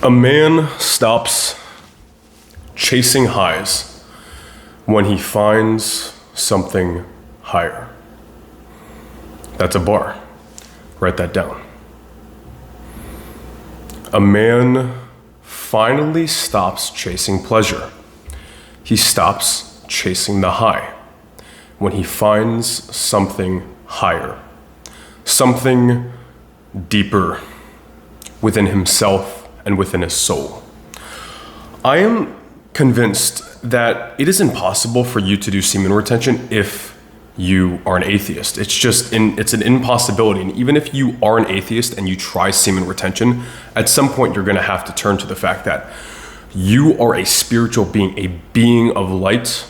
A man stops chasing highs when he finds something higher. That's a bar. Write that down. A man finally stops chasing pleasure. He stops chasing the high when he finds something higher, something deeper within himself and within his soul. I am convinced that it is impossible for you to do semen retention if you are an atheist. It's an impossibility. And even if you are an atheist and you try semen retention, at some point you're going to have to turn to the fact that you are a spiritual being, a being of light,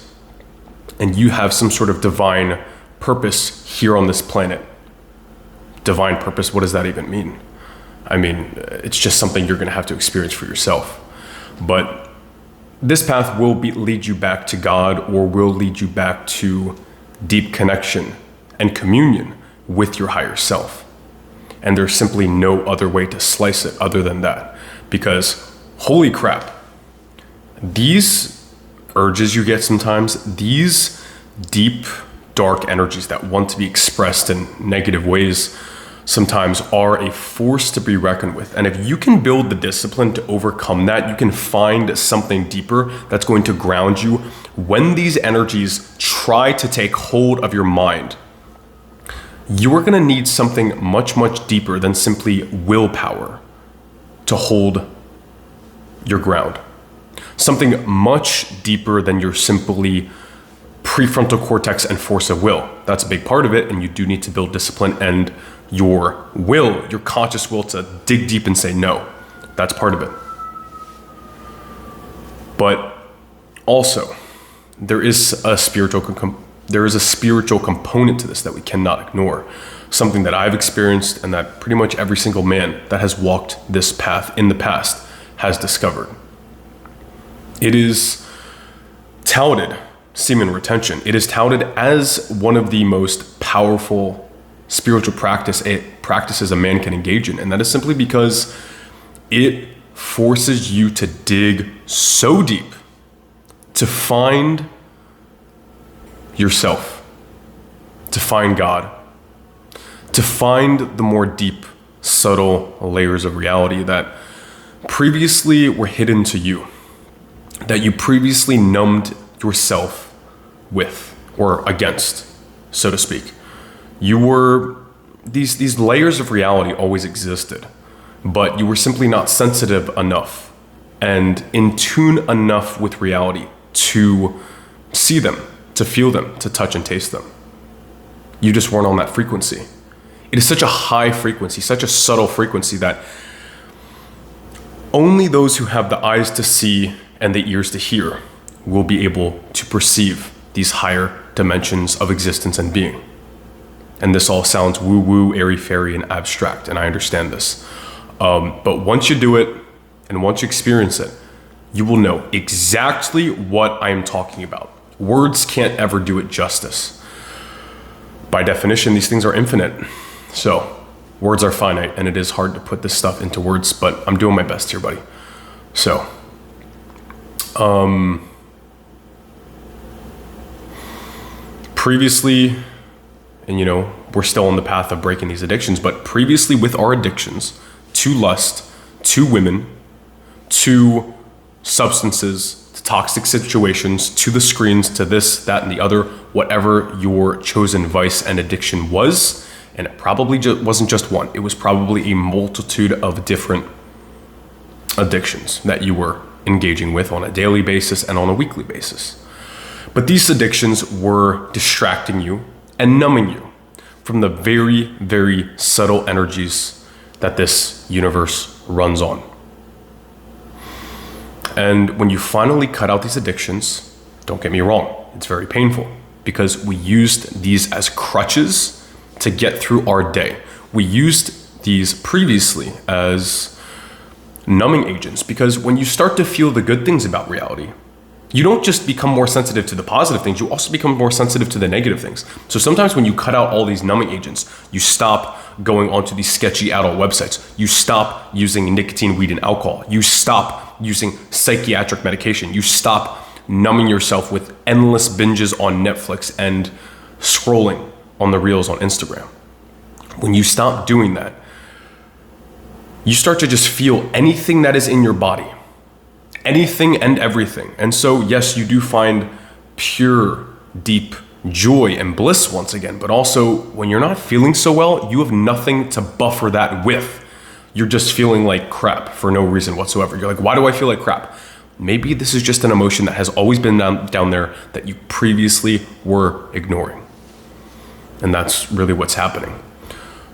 and you have some sort of divine purpose here on this planet. Divine purpose, what does that even mean? I mean, it's just something you're going to have to experience for yourself. But this path will lead you back to God, or will lead you back to deep connection and communion with your higher self. And there's simply no other way to slice it other than that. Because, holy crap, these urges you get sometimes, these deep, dark energies that want to be expressed in negative ways, sometimes are a force to be reckoned with. And if you can build the discipline to overcome that, you can find something deeper that's going to ground you. When these energies try to take hold of your mind, you are going to need something much, much deeper than simply willpower to hold your ground. Something much deeper than your simply prefrontal cortex and force of will. That's a big part of it, and you do need to build discipline and your will, your conscious will, to dig deep and say no. That's part of it. But also, there is a spiritual component to this that we cannot ignore. Something that I've experienced and that pretty much every single man that has walked this path in the past has discovered. It is touted, semen retention. It is touted as one of the most powerful spiritual practices a man can engage in. And that is simply because it forces you to dig so deep to find yourself, to find God, to find the more deep, subtle layers of reality that previously were hidden to you, that you previously numbed yourself with or against, so to speak. These layers of reality always existed, but you were simply not sensitive enough and in tune enough with reality to see them, to feel them, to touch and taste them. You just weren't on that frequency. It is such a high frequency, such a subtle frequency that only those who have the eyes to see and the ears to hear will be able to perceive these higher dimensions of existence and being. And this all sounds woo-woo, airy-fairy, and abstract, and I understand this. But once you do it, and once you experience it, you will know exactly what I am talking about. Words can't ever do it justice. By definition, these things are infinite. So, words are finite, and it is hard to put this stuff into words, but I'm doing my best here, buddy. So, previously, and we're still on the path of breaking these addictions, but previously with our addictions to lust, to women, to substances, to toxic situations, to the screens, to this, that, and the other, whatever your chosen vice and addiction was, and it probably wasn't just one, it was probably a multitude of different addictions that you were engaging with on a daily basis and on a weekly basis. But these addictions were distracting you and numbing you from the very, very subtle energies that this universe runs on. And when you finally cut out these addictions, don't get me wrong, it's very painful because we used these as crutches to get through our day. We used these previously as numbing agents because when you start to feel the good things about reality, You don't just become more sensitive to the positive things, you also become more sensitive to the negative things. So sometimes when you cut out all these numbing agents, you stop going onto these sketchy adult websites, you stop using nicotine, weed, and alcohol, you stop using psychiatric medication, you stop numbing yourself with endless binges on Netflix and scrolling on the reels on Instagram. When you stop doing that, you start to just feel anything that is in your body. Anything and everything. And so, yes, you do find pure, deep joy and bliss once again, but also when you're not feeling so well, you have nothing to buffer that with. You're just feeling like crap for no reason whatsoever. You're like, why do I feel like crap? Maybe this is just an emotion that has always been down there that you previously were ignoring. And that's really what's happening.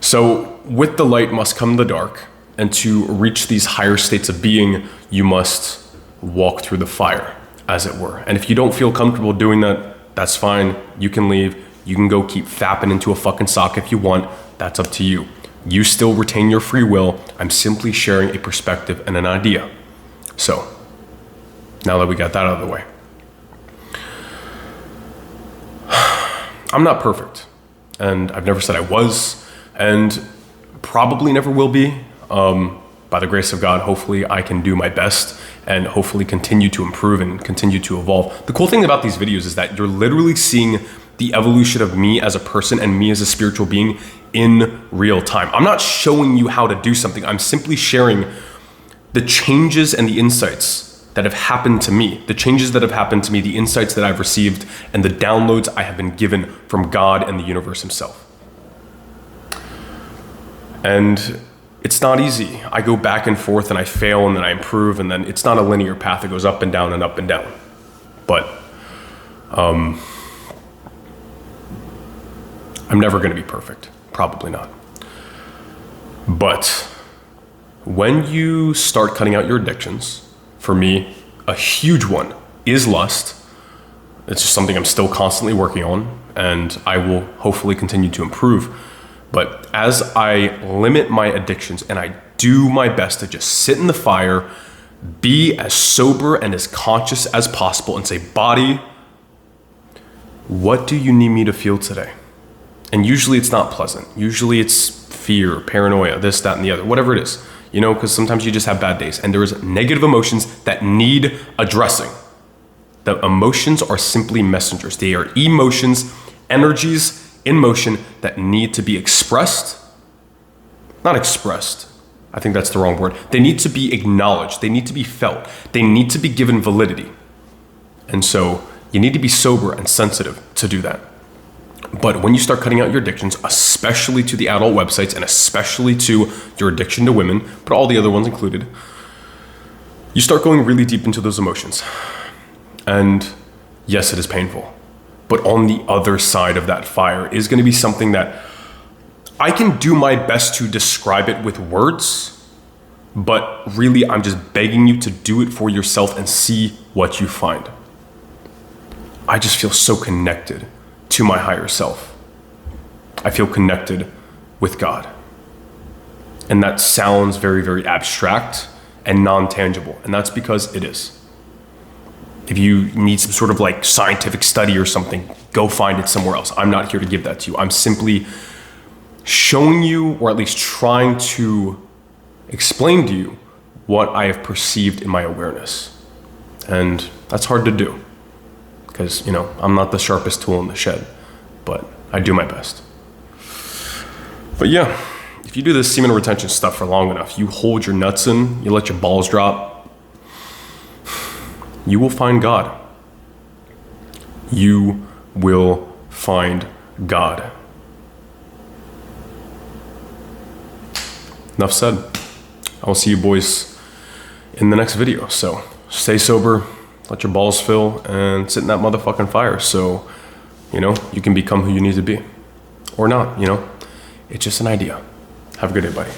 So with the light must come the dark, and to reach these higher states of being, you must walk through the fire, as it were. And if you don't feel comfortable doing that, that's fine. You can leave. You can go keep fapping into a fucking sock if you want. That's up to you. You still retain your free will. I'm simply sharing a perspective and an idea. So, now that we got that out of the way. I'm not perfect. And I've never said I was, and probably never will be. By the grace of God, hopefully I can do my best and hopefully continue to improve and continue to evolve. The cool thing about these videos is that you're literally seeing the evolution of me as a person and me as a spiritual being in real time. I'm not showing you how to do something. I'm simply sharing the changes and the insights that have happened to me, the changes that have happened to me, the insights that I've received, and the downloads I have been given from God and the universe himself. And it's not easy. I go back and forth and I fail and then I improve, and then it's not a linear path. It goes up and down and up and down. But I'm never going to be perfect. Probably not. But when you start cutting out your addictions, for me, a huge one is lust. It's just something I'm still constantly working on, and I will hopefully continue to improve. But as I limit my addictions and I do my best to just sit in the fire, be as sober and as conscious as possible and say, body, what do you need me to feel today? And usually it's not pleasant. Usually it's fear, paranoia, this, that, and the other, whatever it is, you know, because sometimes you just have bad days and there's negative emotions that need addressing. The emotions are simply messengers. They are emotions, energies, in motion that need to be expressed, not expressed, I think that's the wrong word. They need to be acknowledged. They need to be felt. They need to be given validity. And so you need to be sober and sensitive to do that. But when you start cutting out your addictions, especially to the adult websites and especially to your addiction to women, but all the other ones included, you start going really deep into those emotions. And yes, it is painful. But on the other side of that fire is going to be something that I can do my best to describe it with words, but really I'm just begging you to do it for yourself and see what you find. I just feel so connected to my higher self. I feel connected with God. And that sounds very, very abstract and non-tangible, and that's because it is. If you need some sort of like scientific study or something, go find it somewhere else. I'm not here to give that to you. I'm simply showing you, or at least trying to explain to you, what I have perceived in my awareness. And that's hard to do because, you know, I'm not the sharpest tool in the shed, but I do my best. But yeah, if you do this semen retention stuff for long enough, you hold your nuts in, you let your balls drop, you will find God. You will find God. Enough said. I'll see you boys in the next video. So stay sober, let your balls fill, and sit in that motherfucking fire so, you know, you can become who you need to be. Or not, you know. It's just an idea. Have a good day, buddy.